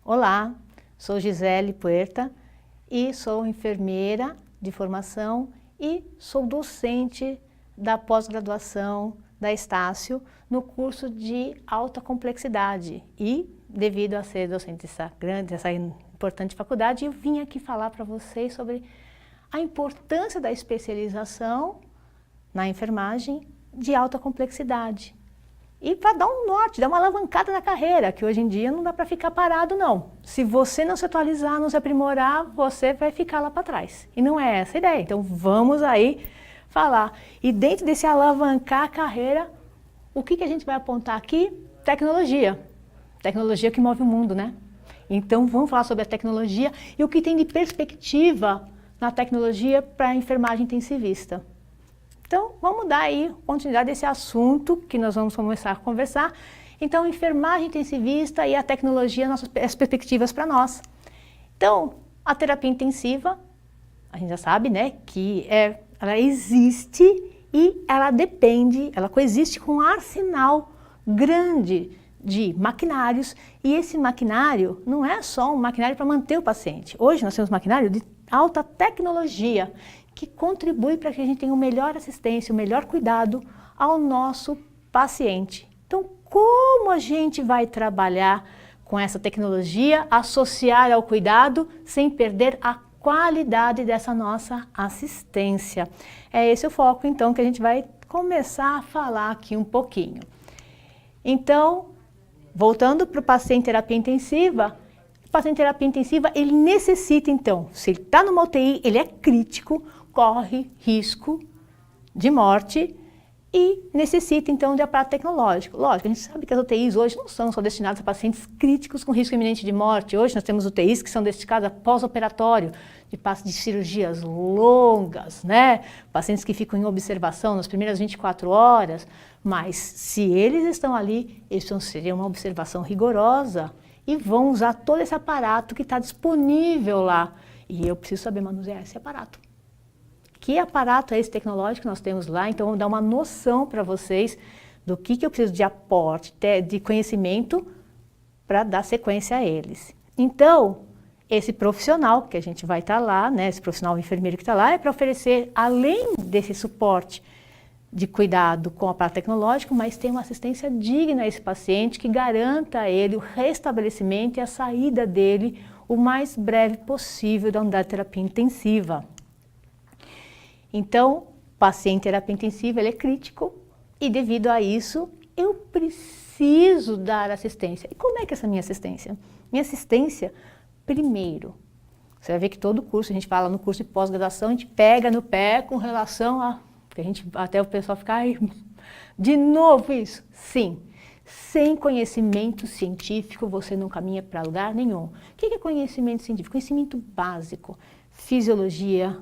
Olá, sou Gisele Puerta e sou enfermeira de formação e sou docente da pós-graduação da Estácio no curso de alta complexidade. E, devido a ser docente dessa importante faculdade, eu vim aqui falar para vocês sobre a importância da especialização na enfermagem de alta complexidade. E para dar um norte, dar uma alavancada na carreira, que hoje em dia não dá para ficar parado, não. Se você não se atualizar, não se aprimorar, você vai ficar lá para trás. E não é essa a ideia. Então vamos aí falar. E dentro desse alavancar a carreira, o que a gente vai apontar aqui? Tecnologia. Tecnologia que move o mundo, né? Então vamos falar sobre a tecnologia e o que tem de perspectiva na tecnologia para a enfermagem intensivista. Então, vamos dar aí continuidade a esse assunto que nós vamos começar a conversar. Então, enfermagem intensivista e a tecnologia, as perspectivas para nós. Então, a terapia intensiva, a gente já sabe, né, que ela existe e ela depende, ela coexiste com um arsenal grande de maquinários. E esse maquinário não é só um maquinário para manter o paciente. Hoje nós temos maquinário de alta tecnologia, que contribui para que a gente tenha uma melhor assistência, um melhor cuidado ao nosso paciente. Então, como a gente vai trabalhar com essa tecnologia, associar ao cuidado, sem perder a qualidade dessa nossa assistência? É esse o foco, então, que a gente vai começar a falar aqui um pouquinho. Então, voltando para o paciente em terapia intensiva, o paciente em terapia intensiva, ele necessita, então, se ele está numa UTI, ele é crítico, corre risco de morte e necessita, então, de aparato tecnológico. Lógico, a gente sabe que as UTIs hoje não são só destinadas a pacientes críticos com risco iminente de morte. Hoje nós temos UTIs que são destinadas a pós-operatório, de cirurgias longas, né? Pacientes que ficam em observação nas primeiras 24 horas, mas se eles estão ali, eles seriam uma observação rigorosa e vão usar todo esse aparato que está disponível lá. E eu preciso saber manusear esse aparato. Que aparato é esse tecnológico que nós temos lá? Então, vamos dar uma noção para vocês do que eu preciso de aporte, de conhecimento para dar sequência a eles. Então, esse profissional que a gente vai estar lá, né, esse profissional enfermeiro que está lá, é para oferecer, além desse suporte de cuidado com o aparato tecnológico, mas tem uma assistência digna a esse paciente que garanta a ele o restabelecimento e a saída dele o mais breve possível da unidade de terapia intensiva. Então, o paciente em terapia intensiva, ele é crítico e devido a isso, eu preciso dar assistência. E como é que é essa minha assistência? Minha assistência, primeiro, você vai ver que todo curso, a gente fala no curso de pós-graduação, a gente pega no pé com relação a... Porque a gente, até o pessoal fica, ai, de novo isso? Sim. Sem conhecimento científico, você não caminha para lugar nenhum. O que é conhecimento científico? Conhecimento básico, fisiologia,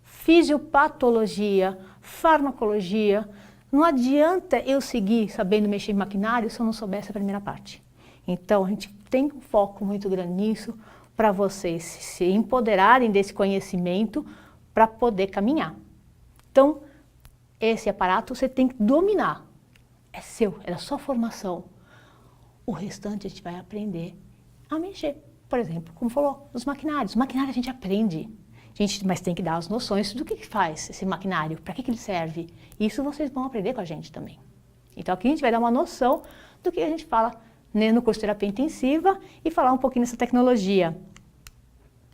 fisiopatologia, farmacologia. Não adianta eu seguir sabendo mexer em maquinário se eu não soubesse a primeira parte. Então, a gente tem um foco muito grande nisso para vocês se empoderarem desse conhecimento para poder caminhar. Então, esse aparato você tem que dominar. É seu, é da sua formação. O restante a gente vai aprender a mexer. Por exemplo, como falou, nos maquinários. Maquinário a gente aprende. Mas tem que dar as noções do que faz esse maquinário, para que ele serve. Isso vocês vão aprender com a gente também. Então aqui a gente vai dar uma noção do que a gente fala, né, no curso de terapia intensiva e falar um pouquinho dessa tecnologia.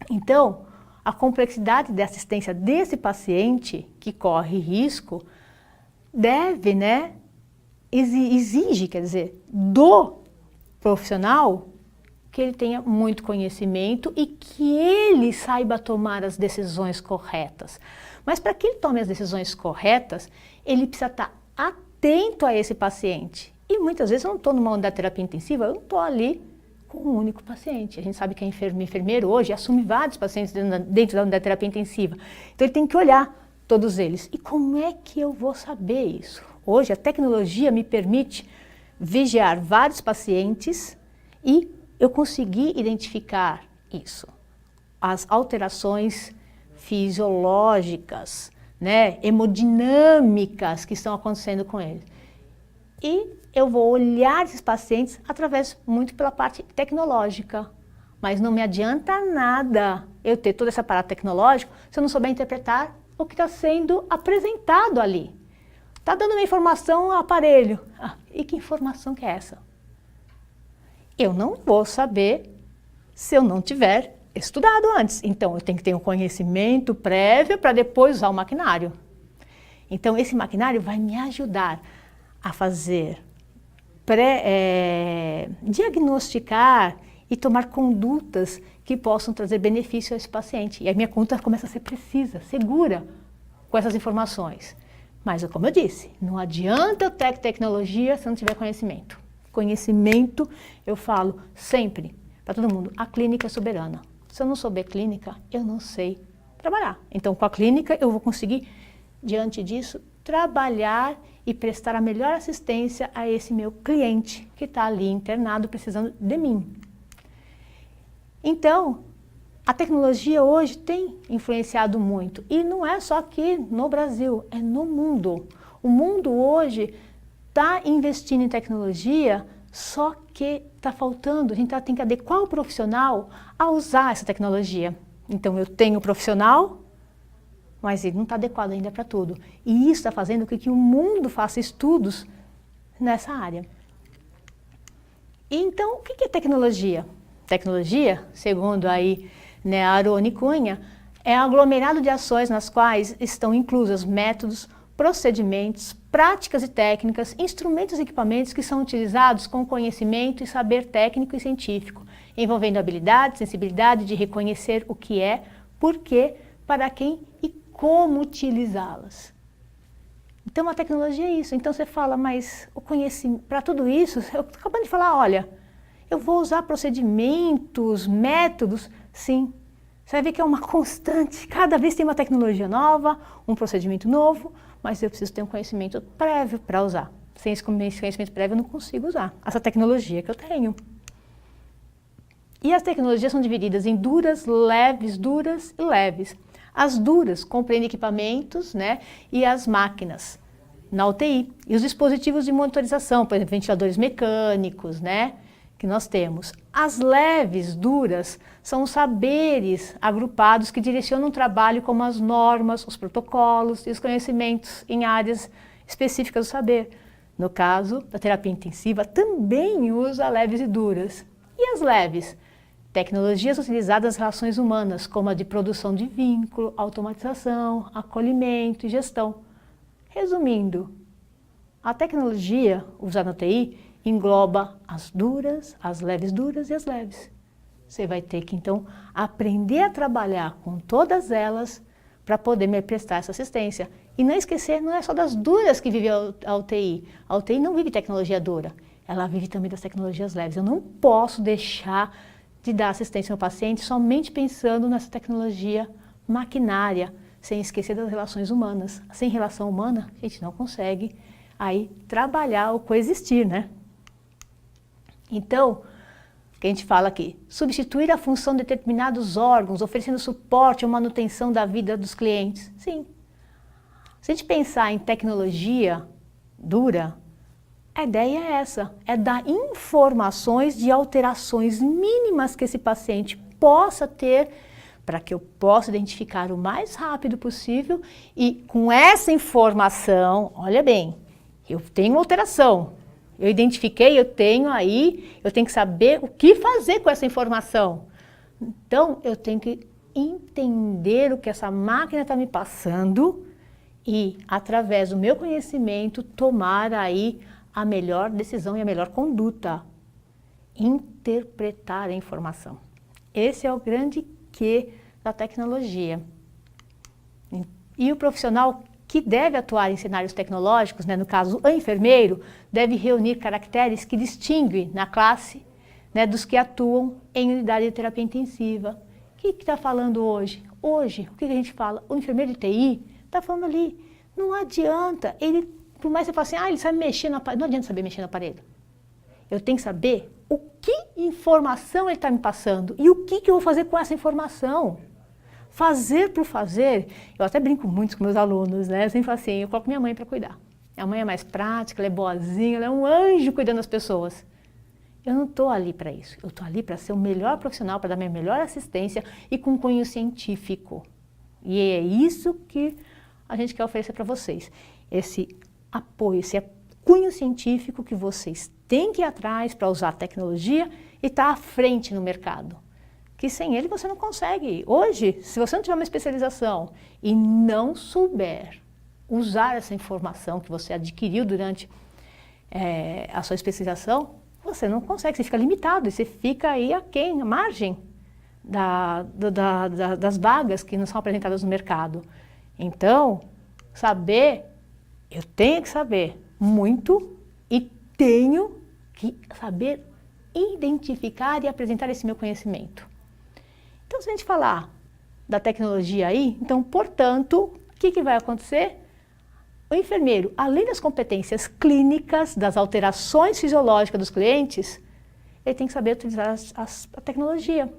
Então, a complexidade da assistência desse paciente que corre risco deve, né, exige, quer dizer, do profissional que ele tenha muito conhecimento e que ele saiba tomar as decisões corretas. Mas para que ele tome as decisões corretas, ele precisa estar atento a esse paciente. E muitas vezes eu não estou numa unidade de terapia intensiva, eu não estou ali com um único paciente. A gente sabe que a enfermeiro hoje assume vários pacientes dentro da unidade de terapia intensiva. Então ele tem que olhar todos eles. E como é que eu vou saber isso? Hoje a tecnologia me permite vigiar vários pacientes e eu consegui identificar isso, as alterações fisiológicas, né, hemodinâmicas que estão acontecendo com eles. E eu vou olhar esses pacientes através muito pela parte tecnológica. Mas não me adianta nada eu ter todo esse aparato tecnológico se eu não souber interpretar o que está sendo apresentado ali. Está dando uma informação ao aparelho. E que informação que é essa? Eu não vou saber se eu não tiver estudado antes. Então, eu tenho que ter um conhecimento prévio para depois usar o maquinário. Então, esse maquinário vai me ajudar a fazer, diagnosticar e tomar condutas que possam trazer benefício a esse paciente. E a minha conduta começa a ser precisa, segura com essas informações. Mas, como eu disse, não adianta eu ter tecnologia se eu não tiver conhecimento. Conhecimento, eu falo sempre para todo mundo, a clínica é soberana. Se eu não souber clínica, eu não sei trabalhar. Então, com a clínica, eu vou conseguir, diante disso, trabalhar e prestar a melhor assistência a esse meu cliente que está ali internado precisando de mim. Então, a tecnologia hoje tem influenciado muito, e não é só aqui no Brasil, é no mundo. O mundo hoje está investindo em tecnologia, só que está faltando, a gente tem que adequar o profissional a usar essa tecnologia. Então eu tenho o profissional, mas ele não está adequado ainda para tudo. E isso está fazendo com que o mundo faça estudos nessa área. E então, o que é tecnologia? Tecnologia, segundo aí, né, Arone Cunha, é um aglomerado de ações nas quais estão inclusos métodos, procedimentos, práticas e técnicas, instrumentos e equipamentos que são utilizados com conhecimento e saber técnico e científico, envolvendo habilidade, sensibilidade de reconhecer o que é, por quê, para quem e como utilizá-las. Então, a tecnologia é isso. Então, você fala, mas o conhecimento, para tudo isso, eu estou acabando de falar, olha, eu vou usar procedimentos, métodos, sim. Você vai ver que é uma constante, cada vez tem uma tecnologia nova, um procedimento novo, mas eu preciso ter um conhecimento prévio para usar. Sem esse conhecimento prévio eu não consigo usar essa tecnologia que eu tenho. E as tecnologias são divididas em duras, leves e leves. As duras compreendem equipamentos, né, e as máquinas na UTI. E os dispositivos de monitorização, por exemplo, ventiladores mecânicos, né, que nós temos. As leves, duras, são os saberes agrupados que direcionam o trabalho, como as normas, os protocolos e os conhecimentos em áreas específicas do saber. No caso da terapia intensiva, também usa leves e duras. E as leves? Tecnologias utilizadas nas relações humanas, como a de produção de vínculo, automatização, acolhimento e gestão. Resumindo, a tecnologia usada na TI engloba as duras, as leves duras e as leves. Você vai ter que, então, aprender a trabalhar com todas elas para poder me prestar essa assistência. E não esquecer, não é só das duras que vive a UTI. A UTI não vive tecnologia dura, ela vive também das tecnologias leves. Eu não posso deixar de dar assistência ao paciente somente pensando nessa tecnologia maquinária, sem esquecer das relações humanas. Sem relação humana, a gente não consegue aí trabalhar ou coexistir, né? Então, o que a gente fala aqui, substituir a função de determinados órgãos, oferecendo suporte ou manutenção da vida dos clientes. Sim. Se a gente pensar em tecnologia dura, a ideia é essa, é dar informações de alterações mínimas que esse paciente possa ter, para que eu possa identificar o mais rápido possível e com essa informação, olha bem, eu tenho uma alteração, eu identifiquei, eu tenho que saber o que fazer com essa informação. Então, eu tenho que entender o que essa máquina está me passando e, através do meu conhecimento, tomar aí a melhor decisão e a melhor conduta. Interpretar a informação. Esse é o grande quê da tecnologia. E o profissional que deve atuar em cenários tecnológicos, né, no caso o enfermeiro, deve reunir caracteres que distinguem na classe, né, dos que atuam em unidade de terapia intensiva. O que está falando hoje? Hoje, o que a gente fala? O enfermeiro de TI está falando ali, não adianta, ele, por mais que você fale assim, ele sabe mexer no aparelho, não adianta saber mexer no aparelho. Eu tenho que saber o que informação ele está me passando e o que eu vou fazer com essa informação. Fazer por fazer, eu até brinco muito com meus alunos, né? Eu sempre falo assim, eu coloco minha mãe para cuidar. A mãe é mais prática, ela é boazinha, ela é um anjo cuidando das pessoas. Eu não estou ali para isso. Eu estou ali para ser o melhor profissional, para dar minha melhor assistência e com cunho científico. E é isso que a gente quer oferecer para vocês. Esse apoio, esse cunho científico que vocês têm que ir atrás para usar a tecnologia e estar à frente no mercado. Que sem ele você não consegue. Hoje, se você não tiver uma especialização e não souber usar essa informação que você adquiriu durante a sua especialização, você não consegue, você fica limitado, e você fica aí aquém, à margem das vagas que não são apresentadas no mercado. Então, eu tenho que saber muito e tenho que saber identificar e apresentar esse meu conhecimento. Então, se a gente falar da tecnologia aí, então, portanto, o que vai acontecer? O enfermeiro, além das competências clínicas, das alterações fisiológicas dos clientes, ele tem que saber utilizar a tecnologia.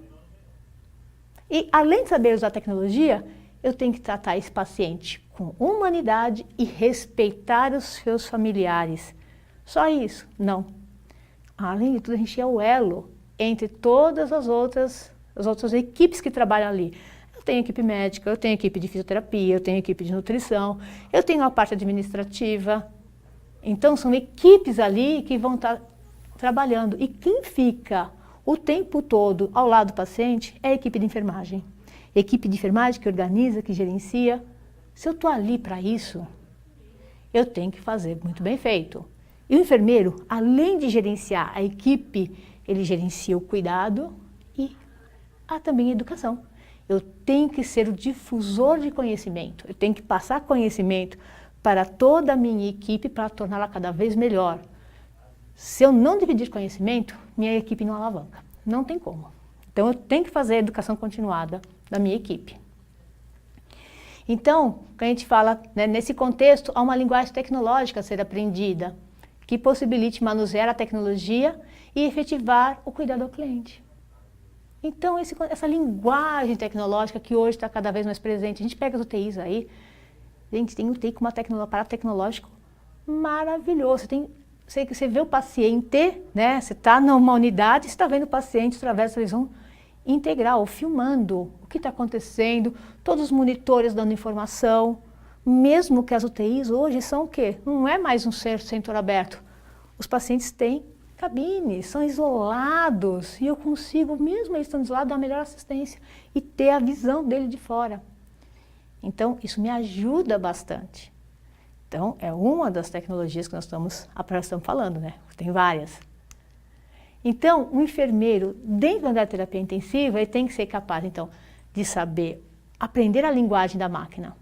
E, além de saber usar a tecnologia, eu tenho que tratar esse paciente com humanidade e respeitar os seus familiares. Só isso? Não. Além de tudo, a gente é o elo entre todas as outras equipes que trabalham ali. Eu tenho equipe médica, eu tenho equipe de fisioterapia, eu tenho equipe de nutrição, eu tenho a parte administrativa. Então, são equipes ali que vão estar trabalhando. E quem fica o tempo todo ao lado do paciente é a equipe de enfermagem. Equipe de enfermagem que organiza, que gerencia. Se eu estou ali para isso, eu tenho que fazer muito bem feito. E o enfermeiro, além de gerenciar a equipe, ele gerencia o cuidado e também a educação. Eu tenho que ser o difusor de conhecimento, eu tenho que passar conhecimento para toda a minha equipe para torná-la cada vez melhor. Se eu não dividir conhecimento, minha equipe não alavanca, não tem como. Então eu tenho que fazer a educação continuada da minha equipe. Então, quando a gente fala, né, nesse contexto, há uma linguagem tecnológica a ser aprendida, que possibilite manusear a tecnologia e efetivar o cuidado ao cliente. Então, essa linguagem tecnológica que hoje está cada vez mais presente, a gente pega as UTIs aí, a gente tem UTI com um aparato tecnológico maravilhoso. Você vê o paciente, né? Você está numa unidade, você está vendo o paciente através da televisão integral, filmando o que está acontecendo, todos os monitores dando informação, mesmo que as UTIs hoje são o quê? Não é mais um setor aberto. Os pacientes têm cabines, são isolados, e eu consigo, mesmo eles estando isolados, dar a melhor assistência e ter a visão dele de fora. Então, isso me ajuda bastante. Então, é uma das tecnologias que nós estamos falando, né? Tem várias. Então, o enfermeiro, dentro da terapia intensiva, ele tem que ser capaz, então, de saber aprender a linguagem da máquina.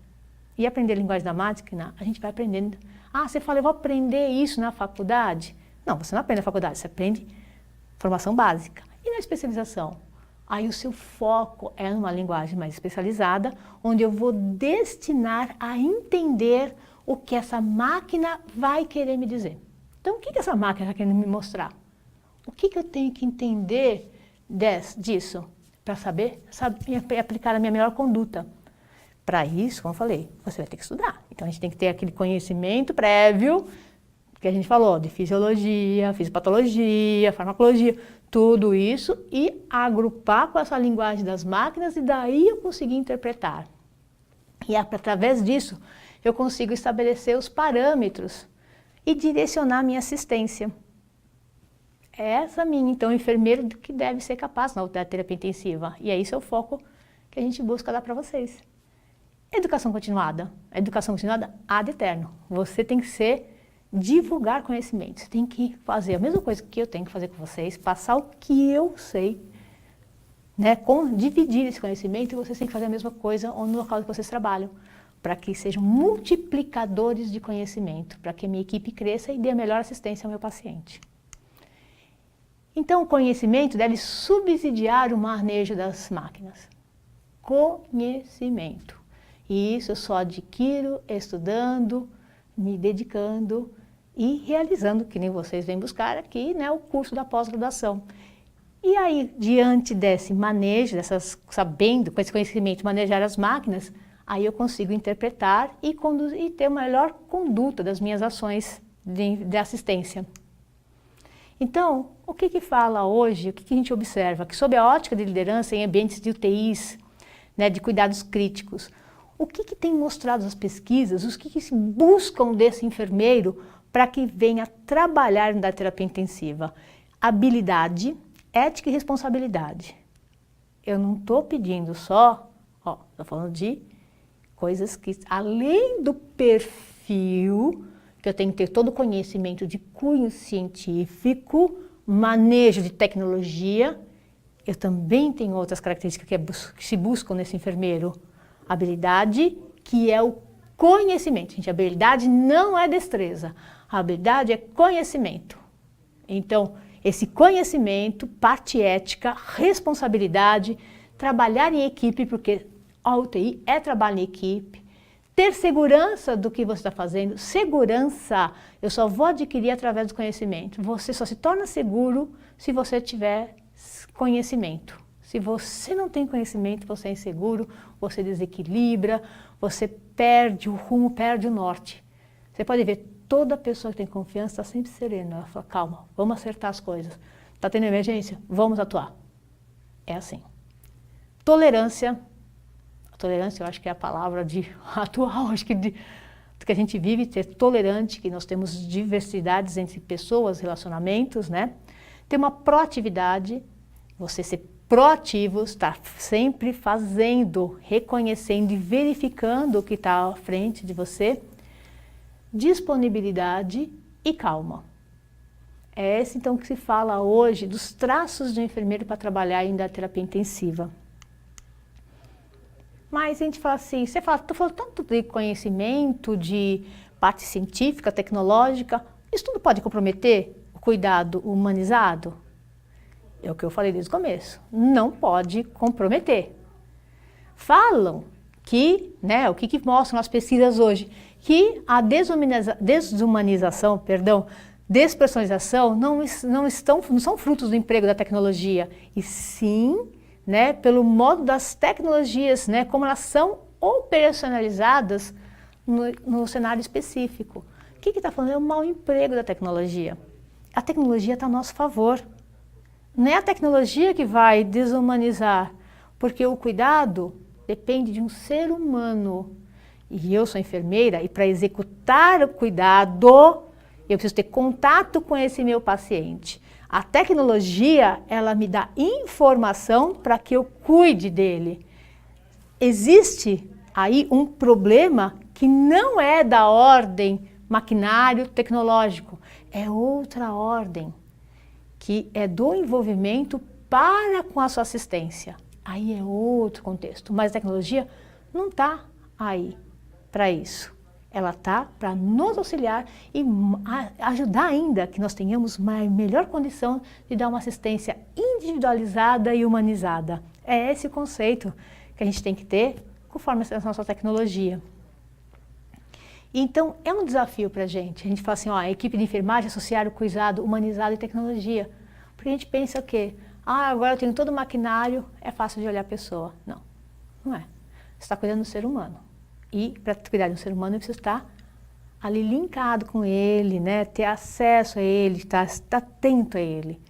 E aprender a linguagem da máquina, a gente vai aprendendo. Você fala, eu vou aprender isso na faculdade? Não, você não aprende na faculdade, você aprende formação básica. E na especialização? Aí o seu foco é numa linguagem mais especializada, onde eu vou destinar a entender o que essa máquina vai querer me dizer. Então, o que essa máquina está querendo me mostrar? O que eu tenho que entender disso para saber aplicar a minha melhor conduta? Para isso, como eu falei, você vai ter que estudar. Então, a gente tem que ter aquele conhecimento prévio que a gente falou, de fisiologia, fisiopatologia, farmacologia, tudo isso, e agrupar com essa linguagem das máquinas, e daí eu conseguir interpretar. E através disso, eu consigo estabelecer os parâmetros e direcionar a minha assistência. Então, o enfermeiro que deve ser capaz na terapia intensiva. E é esse é o foco que a gente busca dar para vocês. Educação continuada. A educação continuada ad eterno. Você tem que divulgar conhecimento. Você tem que fazer a mesma coisa que eu tenho que fazer com vocês, passar o que eu sei, né? Dividir esse conhecimento, e vocês têm que fazer a mesma coisa no local que vocês trabalham, para que sejam multiplicadores de conhecimento, para que a minha equipe cresça e dê a melhor assistência ao meu paciente. Então, o conhecimento deve subsidiar o manejo das máquinas. Conhecimento. E isso eu só adquiro estudando, me dedicando e realizando, que nem vocês vêm buscar aqui, né, o curso da pós-graduação. E aí, diante desse manejo, sabendo, com esse conhecimento, manejar as máquinas, aí eu consigo interpretar e ter uma melhor conduta das minhas ações de assistência. Então, o que fala hoje, o que a gente observa? Que sob a ótica de liderança em ambientes de UTIs, né, de cuidados críticos, o que tem mostrado as pesquisas, os que se buscam desse enfermeiro para que venha trabalhar na terapia intensiva? Habilidade, ética e responsabilidade. Eu não estou pedindo só, estou falando de coisas que, além do perfil, que eu tenho que ter todo o conhecimento de cunho científico, manejo de tecnologia, eu também tenho outras características que se buscam nesse enfermeiro. Habilidade, que é o conhecimento. Gente, habilidade não é destreza. A habilidade é conhecimento. Então, esse conhecimento, parte ética, responsabilidade, trabalhar em equipe, porque a UTI é trabalho em equipe, ter segurança do que você está fazendo. Segurança eu só vou adquirir através do conhecimento. Você só se torna seguro se você tiver conhecimento. Se você não tem conhecimento, você é inseguro, você desequilibra, você perde o rumo, perde o norte. Você pode ver, toda pessoa que tem confiança está sempre serena. Ela fala, calma, vamos acertar as coisas. Está tendo emergência? Vamos atuar. É assim. Tolerância. A tolerância eu acho que é a palavra atual, acho que do que a gente vive, ser tolerante, que nós temos diversidades entre pessoas, relacionamentos, né? Ter uma proatividade, você ser proativo, estar sempre fazendo, reconhecendo e verificando o que está à frente de você. Disponibilidade e calma. É esse então que se fala hoje dos traços de um enfermeiro para trabalhar ainda a terapia intensiva. Mas a gente fala assim, você fala, estou falando tanto de conhecimento, de parte científica, tecnológica, isso tudo pode comprometer o cuidado humanizado? É o que eu falei desde o começo, não pode comprometer. Falam que, né, o que mostram as pesquisas hoje, que a desumanização, despersonalização não são frutos do emprego da tecnologia, e sim, né, pelo modo das tecnologias, né, como elas são operacionalizadas no cenário específico. O que está falando? É o mau emprego da tecnologia. A tecnologia está a nosso favor. Não é a tecnologia que vai desumanizar, porque o cuidado depende de um ser humano. E eu sou enfermeira, e para executar o cuidado, eu preciso ter contato com esse meu paciente. A tecnologia, ela me dá informação para que eu cuide dele. Existe aí um problema que não é da ordem maquinário tecnológico, é outra ordem, que é do envolvimento para com a sua assistência. Aí é outro contexto, mas a tecnologia não está aí para isso. Ela está para nos auxiliar e ajudar ainda que nós tenhamos uma melhor condição de dar uma assistência individualizada e humanizada. É esse o conceito que a gente tem que ter conforme a nossa tecnologia. Então, é um desafio para a gente fala assim, a equipe de enfermagem associar o cuidado humanizado e tecnologia. Porque a gente pensa que, agora eu tenho todo o maquinário, é fácil de olhar a pessoa. Não, não é. Você está cuidando do ser humano. E para cuidar de um ser humano, eu preciso estar ali linkado com ele, né? Ter acesso a ele, estar atento a ele.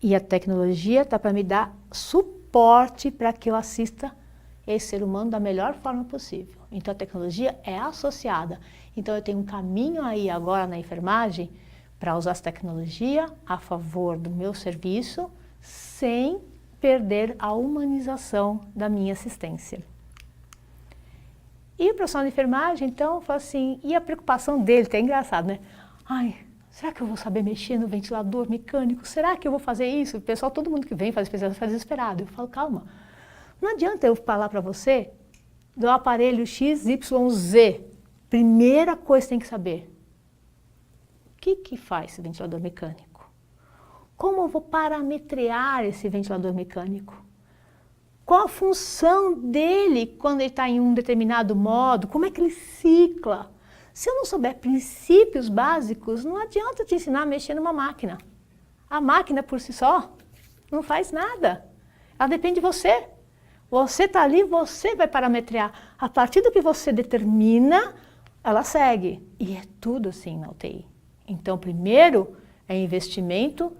E a tecnologia está para me dar suporte para que eu assista esse ser humano da melhor forma possível. Então a tecnologia é associada. Então eu tenho um caminho aí agora na enfermagem para usar essa tecnologia a favor do meu serviço sem perder a humanização da minha assistência. E o profissional de enfermagem, então, fala assim, e a preocupação dele, que é engraçado, né? Será que eu vou saber mexer no ventilador mecânico? Será que eu vou fazer isso? O pessoal, todo mundo que vem fazer especialização fica desesperado. Eu falo, calma, não adianta eu falar para você do aparelho XYZ. Primeira coisa que você tem que saber. O que faz esse ventilador mecânico? Como eu vou parametrear esse ventilador mecânico? Qual a função dele quando ele está em um determinado modo? Como é que ele cicla? Se eu não souber princípios básicos, não adianta te ensinar a mexer numa máquina. A máquina por si só não faz nada. Ela depende de você. Você está ali, você vai parametrear. A partir do que você determina, ela segue. E é tudo assim na UTI. Então, primeiro, é investimento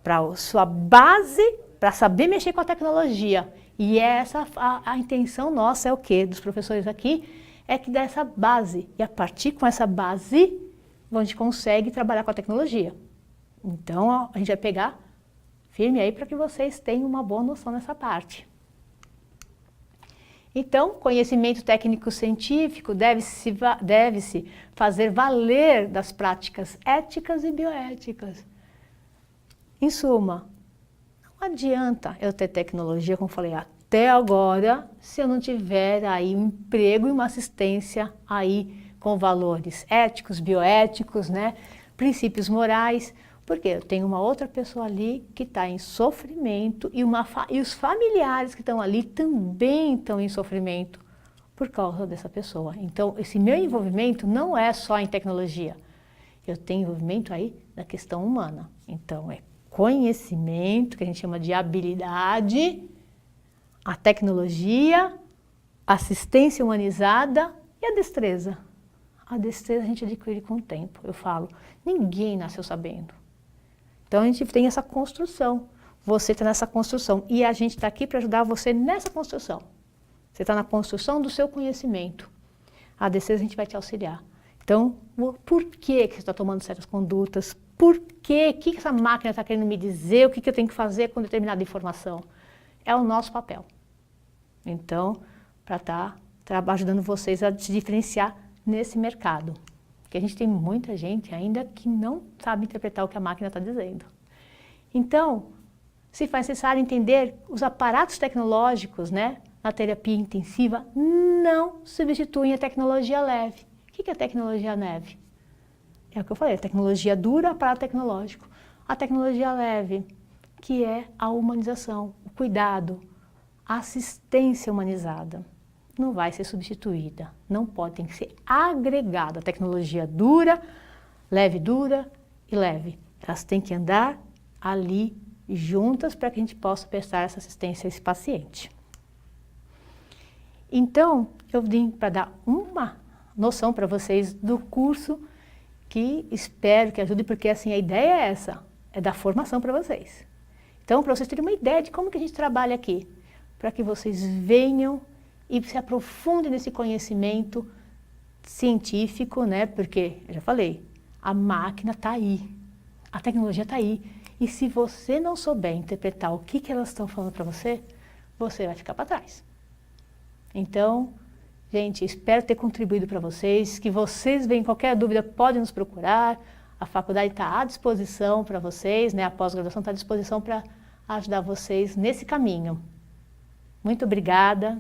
para a sua base, para saber mexer com a tecnologia. E essa a intenção nossa é o quê? Dos professores aqui, é que dá essa base. E a partir com essa base, a gente consegue trabalhar com a tecnologia. Então, ó, a gente vai pegar firme aí para que vocês tenham uma boa noção nessa parte. Então, conhecimento técnico-científico deve-se fazer valer das práticas éticas e bioéticas. Em suma, não adianta eu ter tecnologia, como falei, até agora, se eu não tiver aí um emprego e uma assistência aí com valores éticos, bioéticos, né? Princípios morais, porque eu tenho uma outra pessoa ali que está em sofrimento e os familiares que estão ali também estão em sofrimento por causa dessa pessoa. Então, esse meu envolvimento não é só em tecnologia, eu tenho envolvimento aí na questão humana. Então, é conhecimento, que a gente chama de habilidade, a tecnologia, assistência humanizada e a destreza. A destreza a gente adquire com o tempo, eu falo, ninguém nasceu sabendo. Então a gente tem essa construção, você está nessa construção e a gente está aqui para ajudar você nessa construção. Você está na construção do seu conhecimento, a destreza a gente vai te auxiliar. Então, por que você está tomando certas condutas? Por quê? O que essa máquina está querendo me dizer? O que eu tenho que fazer com determinada informação? É o nosso papel. Então, para estar ajudando vocês a se diferenciar nesse mercado. Porque a gente tem muita gente ainda que não sabe interpretar o que a máquina está dizendo. Então, se faz necessário entender os aparatos tecnológicos, né, na terapia intensiva, não substituem a tecnologia leve. O que é tecnologia leve? É o que eu falei, a tecnologia dura para o tecnológico. A tecnologia leve, que é a humanização, o cuidado, a assistência humanizada. Não vai ser substituída, não pode, tem que ser agregada. A tecnologia dura e leve. Elas têm que andar ali juntas para que a gente possa prestar essa assistência a esse paciente. Então, eu vim para dar uma noção para vocês do curso que espero que ajude, porque assim, a ideia é essa, é dar formação para vocês. Então, para vocês terem uma ideia de como que a gente trabalha aqui, para que vocês venham e se aprofundem nesse conhecimento científico, né? Porque, eu já falei, a máquina está aí, a tecnologia está aí. E se você não souber interpretar o que elas estão falando para você, você vai ficar para trás. Então, gente, espero ter contribuído para vocês, que vocês venham qualquer dúvida, podem nos procurar, a faculdade está à disposição para vocês, né? A pós-graduação está à disposição para ajudar vocês nesse caminho. Muito obrigada.